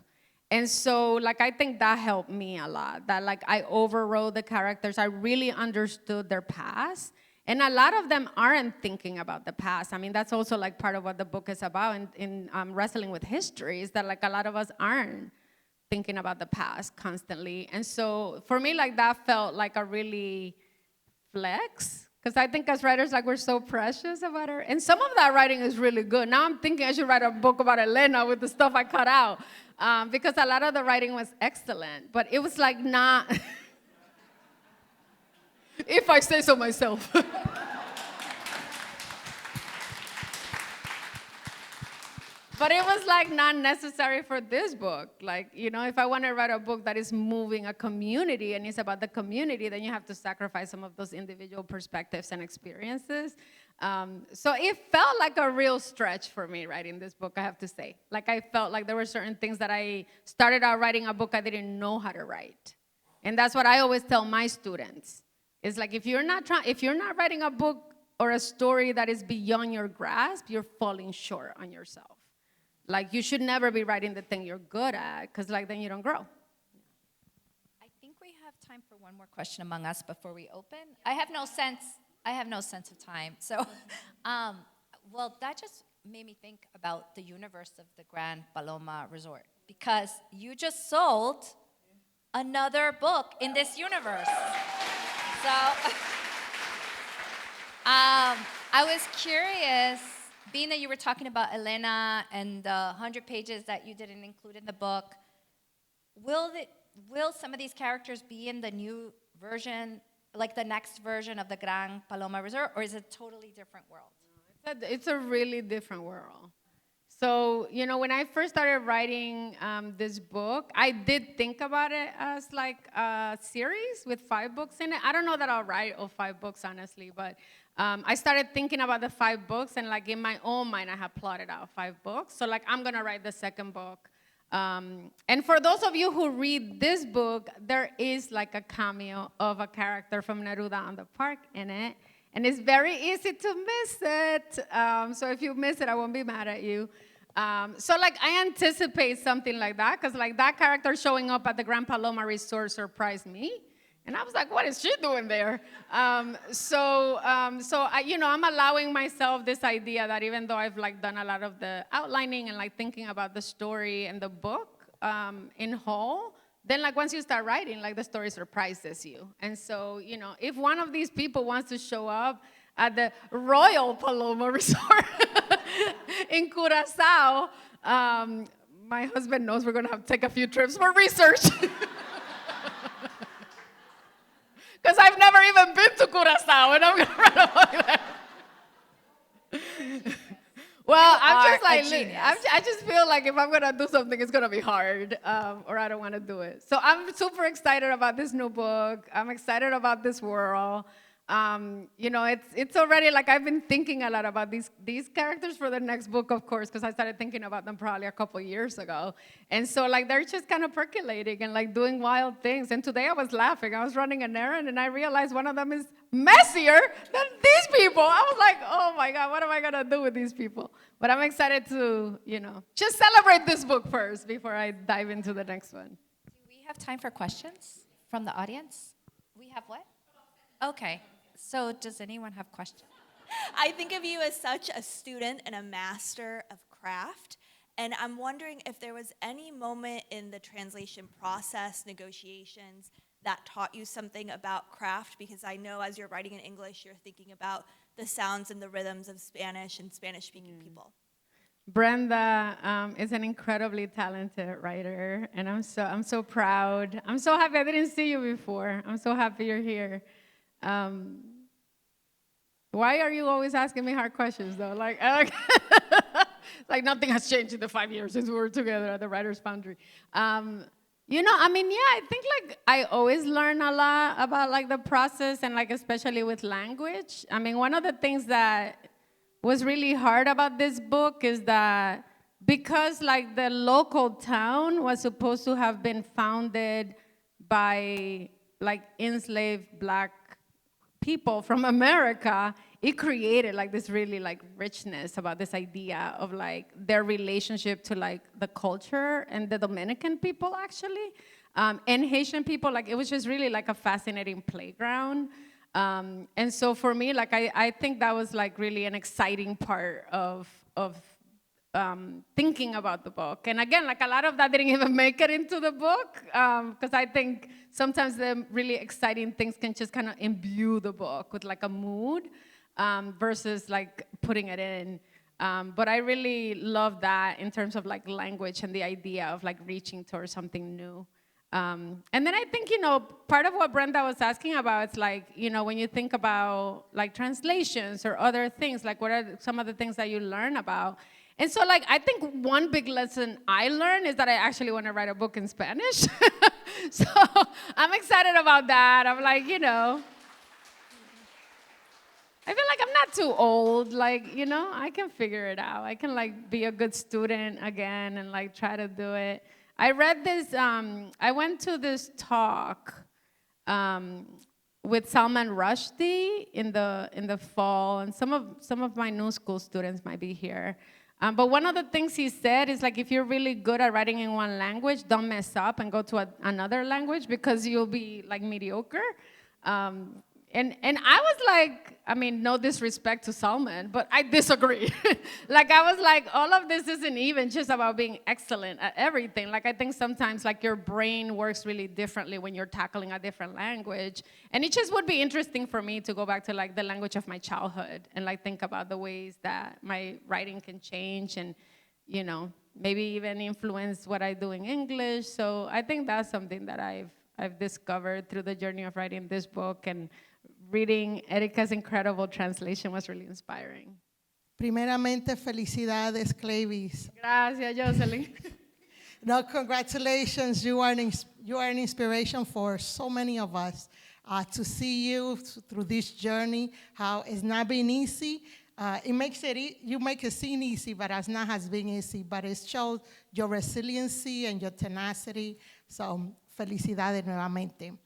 And so, like, I think that helped me a lot, that like I overrode the characters. I really understood their past. And a lot of them aren't thinking about the past. I mean, that's also like part of what the book is about in wrestling with history, is that like a lot of us aren't thinking about the past constantly. And so for me, like, that felt like a really flex. Because I think as writers, like, we're so precious about her. And some of that writing is really good. Now I'm thinking I should write a book about Elena with the stuff I cut out. Because a lot of the writing was excellent. But it was like not, if I say so myself. But it was like not necessary for this book. Like, you know, if I want to write a book that is moving a community and it's about the community, then you have to sacrifice some of those individual perspectives and experiences. So it felt like a real stretch for me writing this book, I have to say. Like, I felt like there were certain things that I started out writing a book I didn't know how to write. And that's what I always tell my students. It's like, if you're not writing a book or a story that is beyond your grasp, you're falling short on yourself. Like, you should never be writing the thing you're good at, because, like, then you don't grow. I think we have time for one more question among us before we open. I have no sense of time. So, well, that just made me think about the universe of the Grand Paloma Resort, because you just sold another book in this universe. So, I was curious, being that you were talking about Elena and the 100 pages that you didn't include in the book, will some of these characters be in the new version, like the next version of the Gran Paloma Resort, or is it a totally different world? It's a really different world. So, when I first started writing this book, I did think about it as like a series with 5 books in it. I don't know that I'll write all 5 books, honestly, but I started thinking about the 5 books, and like in my own mind, I have plotted out 5 books. So like I'm gonna write the second book. And for those of you who read this book, there is like a cameo of a character from Neruda on the Park in it. And it's very easy to miss it. So if you miss it, I won't be mad at you. So like I anticipate something like that, because like that character showing up at the Gran Paloma Resort surprised me. And I was like, what is she doing there? So I, I'm allowing myself this idea that even though I've like done a lot of the outlining and like thinking about the story and the book in whole, then like once you start writing, like the story surprises you. And so, if one of these people wants to show up at the Royal Paloma Resort in Curaçao, my husband knows we're gonna have to take a few trips for research. Because I've never even been to Curaçao, and I'm gonna write about that. Well, I'm just like, I just feel like if I'm gonna do something, it's gonna be hard, or I don't want to do it. So I'm super excited about this new book. I'm excited about this world. It's already like I've been thinking a lot about these characters for the next book, of course, because I started thinking about them probably a couple years ago. And so like they're just kind of percolating and like doing wild things. And today I was laughing. I was running an errand and I realized one of them is messier than these people. I was like, oh my God, what am I gonna do with these people? But I'm excited to, just celebrate this book first before I dive into the next one. Do we have time for questions from the audience? We have what? Okay. So does anyone have questions? I think of you as such a student and a master of craft. And I'm wondering if there was any moment in the translation process, negotiations, that taught you something about craft, because I know as you're writing in English, you're thinking about the sounds and the rhythms of Spanish and Spanish-speaking people. Brenda is an incredibly talented writer, and I'm so proud. I'm so happy I didn't see you before. I'm so happy you're here. Why are you always asking me hard questions, though? Like nothing has changed in the 5 years since we were together at the Writers' Foundry. I think like I always learn a lot about like the process and like especially with language. I mean, one of the things that was really hard about this book is that because like the local town was supposed to have been founded by like enslaved Black people from America, it created like this really like richness about this idea of like their relationship to like the culture and the Dominican people actually, and Haitian people. Like it was just really like a fascinating playground. And so for me, like I think that was like really an exciting part of thinking about the book. And again, like a lot of that didn't even make it into the book, because I think sometimes the really exciting things can just kind of imbue the book with like a mood, versus like putting it in. But I really love that in terms of like language and the idea of like reaching towards something new. And then I think, part of what Brenda was asking about, it's like, when you think about like translations or other things, like what are some of the things that you learn about? And so like, I think one big lesson I learned is that I actually want to write a book in Spanish. So I'm excited about that. I'm like, I feel like I'm not too old, like, I can figure it out. I can like be a good student again and like try to do it. I read this, I went to this talk with Salman Rushdie in the fall, and some of my new school students might be here. But one of the things he said is like, if you're really good at writing in one language, don't mess up and go to another language because you'll be like mediocre. and I was like, I mean, no disrespect to Salman, but I disagree. Like, I was like, all of this isn't even just about being excellent at everything. Like, I think sometimes, like, your brain works really differently when you're tackling a different language. And it just would be interesting for me to go back to, like, the language of my childhood and, like, think about the ways that my writing can change and, you know, maybe even influence what I do in English. So I think that's something that I've discovered through the journey of writing this book, and reading Erica's incredible translation was really inspiring. Primeramente, felicidades, Cleyvis. Gracias, Jocelyn. No, congratulations. You are an inspiration for so many of us to see you through this journey, how it's not been easy. You make it seem easy, but it's not has been easy, but it shows your resiliency and your tenacity. So, felicidades nuevamente.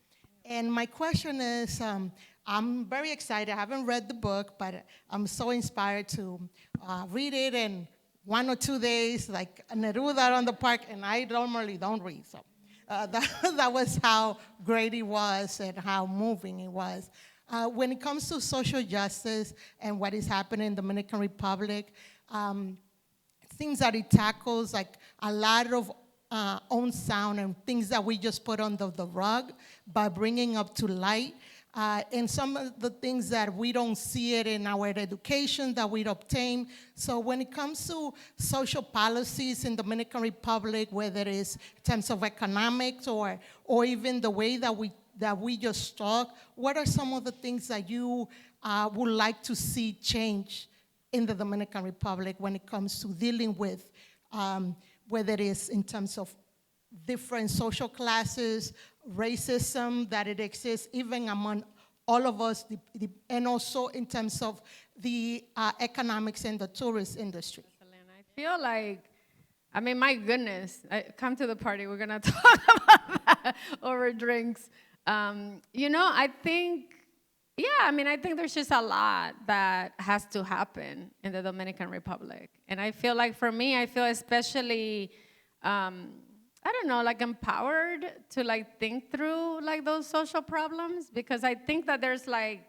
And my question is, I'm very excited. I haven't read the book, but I'm so inspired to read it in 1 or 2 days, like Neruda on the park, and I normally don't read. So that was how great it was and how moving it was. When it comes to social justice and what is happening in the Dominican Republic, it seems that it tackles like a lot of own sound and things that we just put under the rug by bringing up to light. And some of the things that we don't see it in our education that we obtain. So when it comes to social policies in the Dominican Republic, whether it is in terms of economics or even the way that we just talk, what are some of the things that you would like to see change in the Dominican Republic when it comes to dealing with whether it is in terms of different social classes, racism that it exists even among all of us, and also in terms of the economics and the tourist industry? I feel like, I mean, my goodness, come to the party. We're going to talk about that over drinks. You know, I think there's just a lot that has to happen in the Dominican Republic. And I feel like for me, I feel especially, I don't know, like empowered to like think through like those social problems, because I think that there's like,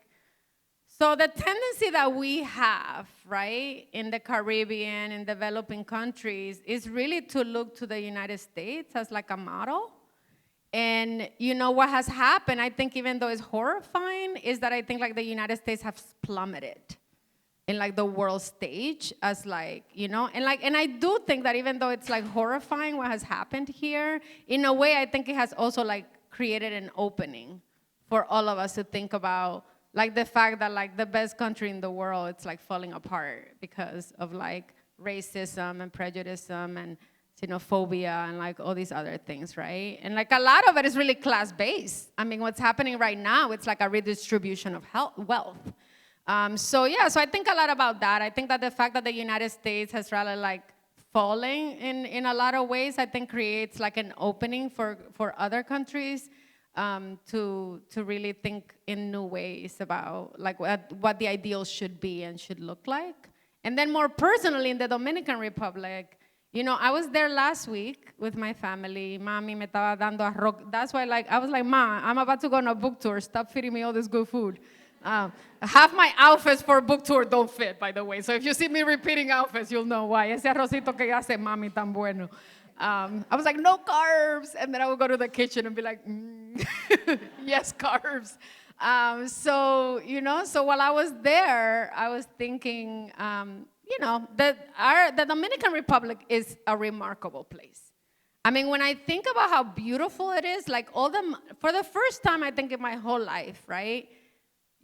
so the tendency that we have, right, in the Caribbean, in developing countries, is really to look to the United States as like a model. And you know what has happened, I think, even though it's horrifying, is that I think like the United States has plummeted in like the world stage as like, you know, and I do think that even though it's like horrifying what has happened here, in a way I think it has also like created an opening for all of us to think about like the fact that like the best country in the world, it's like falling apart because of like racism and prejudice and xenophobia and like all these other things, right? And like a lot of it is really class-based. I mean, what's happening right now, it's like a redistribution of wealth. So I think a lot about that. I think that the fact that the United States has rather like falling in a lot of ways, I think creates like an opening for other countries to really think in new ways about like what the ideals should be and should look like. And then more personally in the Dominican Republic, you know, I was there last week with my family. Mami me estaba dando arroz. That's why like I was like, Ma, I'm about to go on a book tour. Stop feeding me all this good food. Half my outfits for a book tour don't fit, by the way. So if you see me repeating outfits, you'll know why. Ese arrocito que hace mami tan bueno. I was like, no carbs. And then I would go to the kitchen and be like, yes, carbs. So while I was there, I was thinking, the Dominican Republic is a remarkable place. I mean, when I think about how beautiful it is, like for the first time, I think in my whole life, right?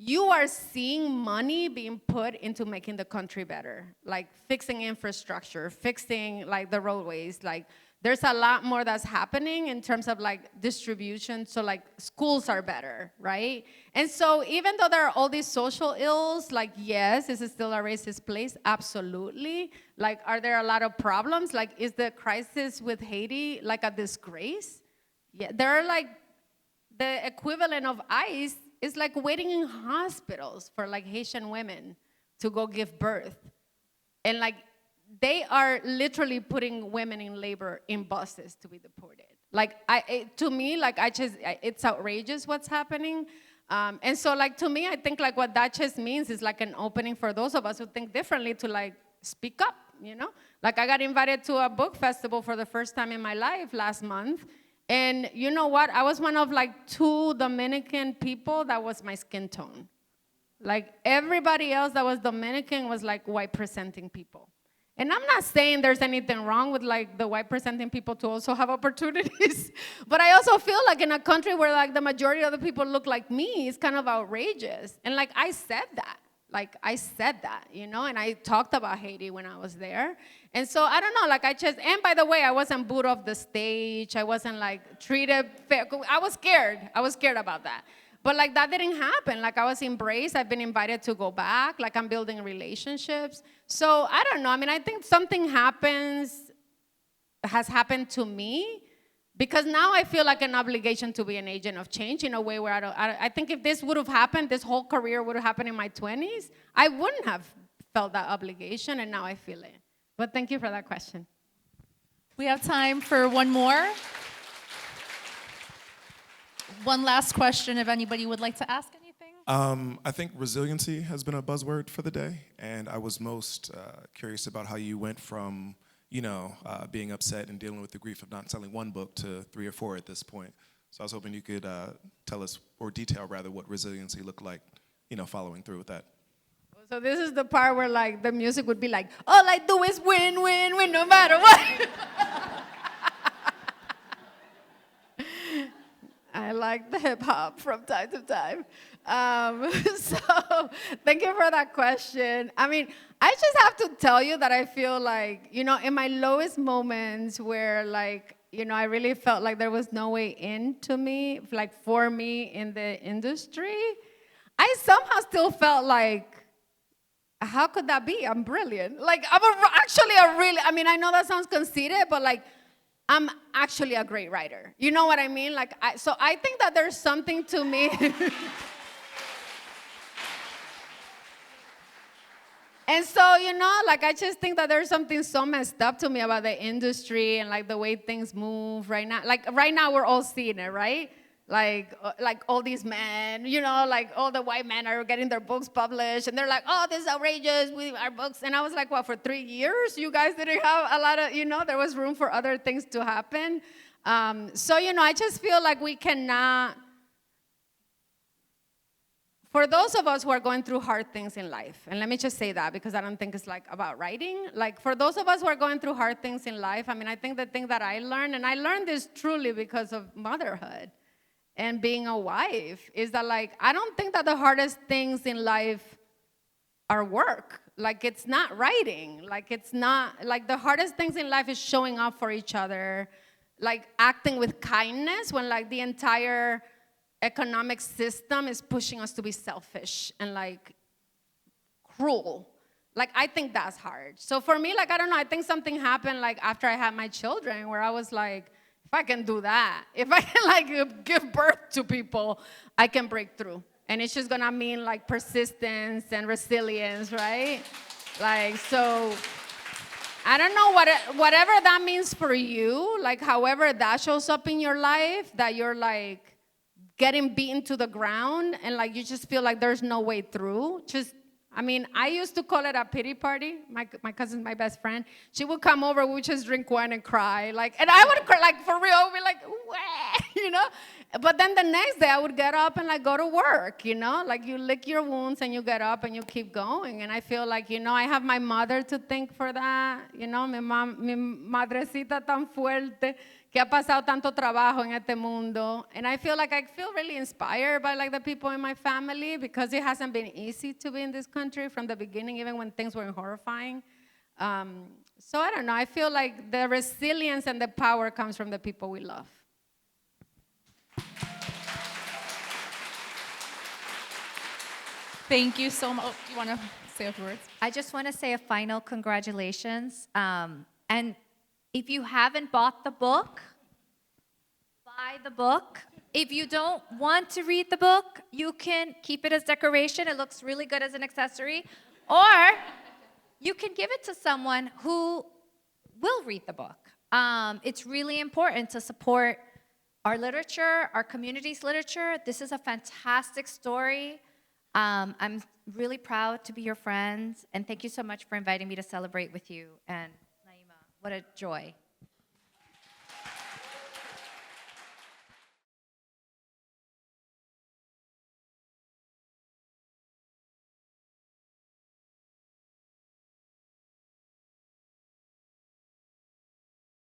You are seeing money being put into making the country better, like fixing infrastructure, fixing like the roadways. Like there's a lot more that's happening in terms of like distribution. So like schools are better, right? And so even though there are all these social ills, like yes, is it still a racist place? Absolutely. Like are there a lot of problems? Like is the crisis with Haiti like a disgrace? Yeah, there are like the equivalent of ICE is like waiting in hospitals for like Haitian women to go give birth. And like they are literally putting women in labor in buses to be deported. Like to me, like it's outrageous what's happening. And so like to me, I think like what that just means is like an opening for those of us who think differently to like speak up, you know? Like I got invited to a book festival for the first time in my life last month. And you know what? I was one of like 2 Dominican people that was my skin tone. Like everybody else that was Dominican was like white presenting people. And I'm not saying there's anything wrong with like the white presenting people to also have opportunities, but I also feel like in a country where like the majority of the people look like me, it's kind of outrageous. And like I said that, you know, and I talked about Haiti when I was there. And so I don't know, like and by the way, I wasn't booed off the stage. I wasn't like treated fair. I was scared about that. But like that didn't happen. Like I was embraced. I've been invited to go back. Like I'm building relationships. So I don't know. I mean, I think something has happened to me because now I feel like an obligation to be an agent of change in a way where I think if this would have happened, this whole career would have happened in my 20s, I wouldn't have felt that obligation, and now I feel it. But thank you for that question. We have time for one more. One last question, if anybody would like to ask anything. I think resiliency has been a buzzword for the day, and I was most curious about how you went from, being upset and dealing with the grief of not selling one book to 3 or 4 at this point. So I was hoping you could tell us, or detail rather, what resiliency looked like, following through with that. So this is the part where like the music would be like, all I do is win, win, win, no matter what. I like the hip hop from time to time. So thank you for that question. I mean, I just have to tell you that I feel like, in my lowest moments where like, I really felt like there was no way into me, like for me in the industry, I somehow still felt like, how could that be? I'm brilliant. Like, I know that sounds conceited, but like, I'm actually a great writer. You know what I mean? Like, so I think that there's something to me. And so, like, I just think that there's something so messed up to me about the industry and like the way things move right now. Like, right now we're all seeing it, right? Like all these men, like all the white men are getting their books published, and they're like, oh, this is outrageous, our books. And I was like, well, for 3 years, you guys didn't have a lot of, there was room for other things to happen. So, I just feel like we cannot, for those of us who are going through hard things in life, and let me just say that because I don't think it's like about writing, like for those of us who are going through hard things in life, I mean, I think the thing that I learned, and I learned this truly because of motherhood, and being a wife, is that like, I don't think that the hardest things in life are work. Like it's not writing, like it's not, like the hardest things in life is showing up for each other, like acting with kindness when like the entire economic system is pushing us to be selfish and like cruel. Like I think that's hard. So for me, like, I don't know, I think something happened like after I had my children where I was like, if I can do that, if I can like give birth to people, I can break through. And it's just gonna mean like persistence and resilience, right? Like, so I don't know, whatever that means for you, like however that shows up in your life, that you're like getting beaten to the ground and like you just feel like there's no way through, I used to call it a pity party. My cousin's my best friend. She would come over, we would just drink wine and cry. Like, and I would cry, like, for real, I would be like, wah, But then the next day, I would get up and, like, go to work, Like, you lick your wounds and you get up and you keep going. And I feel like, I have my mother to thank for that. Mi madrecita tan fuerte que ha pasado tanto trabajo en este mundo. And I feel really inspired by like the people in my family because it hasn't been easy to be in this country from the beginning, even when things were horrifying. So I don't know, I feel like the resilience and the power comes from the people we love. Thank you so much. You want to say a few words? I just want to say a final congratulations. And if you haven't bought the book, buy the book. If you don't want to read the book, you can keep it as decoration. It looks really good as an accessory. Or you can give it to someone who will read the book. It's really important to support our literature, our community's literature. This is a fantastic story. I'm really proud to be your friends, and thank you so much for inviting me to celebrate with you. And Naima, what a joy.